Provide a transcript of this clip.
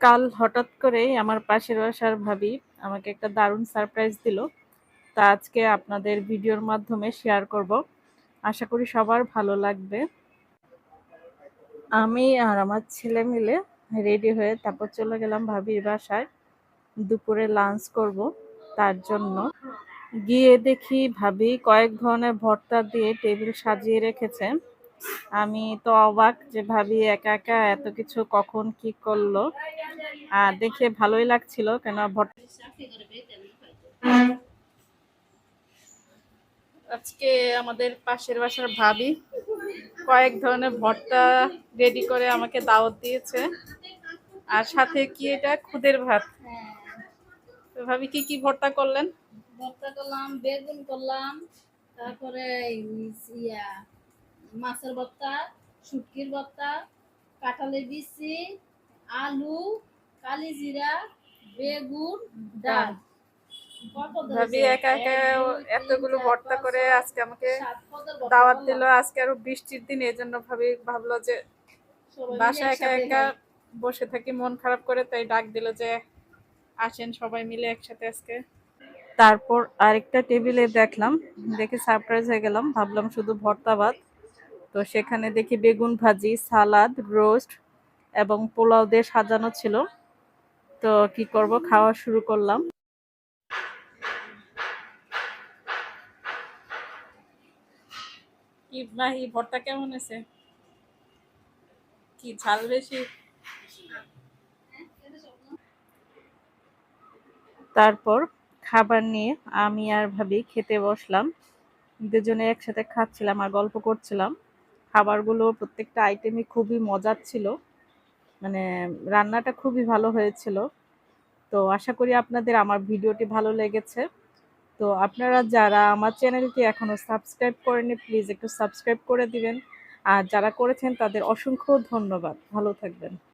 কাল হঠাৎ করেই আমার পাশের বাসার ভাবি আমাকে একটা দারুণ সারপ্রাইজ দিল। তা আজকে আপনাদের ভিডিওর মাধ্যমে শেয়ার করব। আশা করি সবার ভালো লাগবে। আমি আর আমার ছেলে মিলে রেডি হয়ে তারপর চলে গেলাম ভাবির বাসায়। দুপুরে লাঞ্চ করব। তার জন্য গিয়ে দেখি ভাবি কয়েক ধরনের ভর্তা দিয়ে টেবিল সাজিয়ে রেখেছে। আমি তো অবাক যে ভাবি একা একা এত কিছু কখন কি করলো। আর দেখে ভালোই লাগছিল কেন ভর্তা। আজকে আমাদের পাশের বাসার ভাবি কয়েক ধরনের ভর্তা রেডি করে আমাকে দাওয়াত দিয়েছে। আর সাথে কি এটা খুদের ভাত। তো ভাবি কি কি ভর্তা করলেন? ভর্তা করলাম, বেগুন করলাম, তারপরে ইয়া মাছের ভর্তা, শুটকির ভর্তা, কাঁঠালের বিচি, আলু, কালিজিরা, বেগুন, ডাল। ভাবি একা একা এতগুলো ভর্তা করে আজকে আমাকে দাওয়াত দিল। আজকে আরো বৃষ্টির দিন, এই জন্য ভাবি ভাবলো যে বাসায় একা একা বসে থাকি, মন খারাপ করে, তাই ডাক দিল যে আসেন সবাই মিলে একসাথে আজকে। তারপর আরেকটা টেবিলে দেখলাম, দেখে সারপ্রাইজ হয়ে গেলাম। ভাবলাম শুধু ভর্তা ভাত, তো সেখানে দেখি বেগুন ভাজি, সালাদ, রোস্ট এবং পোলাও দিয়ে সাজানো ছিল। তো কি করব, খাওয়া শুরু করলাম। কি ভাই, ভর্তা কেমন আছে? কি ঝাল বেশি? তারপর খাবার নিয়ে আমি আর ভাবি খেতে বসলাম। দুজনে একসাথে খাচ্ছিলাম আর গল্প করছিলাম। খাবারগুলো প্রত্যেকটা আইটেমই খুবই মজার ছিল, মানে রান্নাটা খুবই ভালো হয়েছিল। তো আশা করি আপনাদের আমার ভিডিওটি ভালো লেগেছে। তো আপনারা যারা আমার চ্যানেলটি এখনো সাবস্ক্রাইব করেননি, প্লিজ একটু সাবস্ক্রাইব করে দিবেন। আর যারা করেছেন তাদের অসংখ্য ধন্যবাদ। ভালো থাকবেন।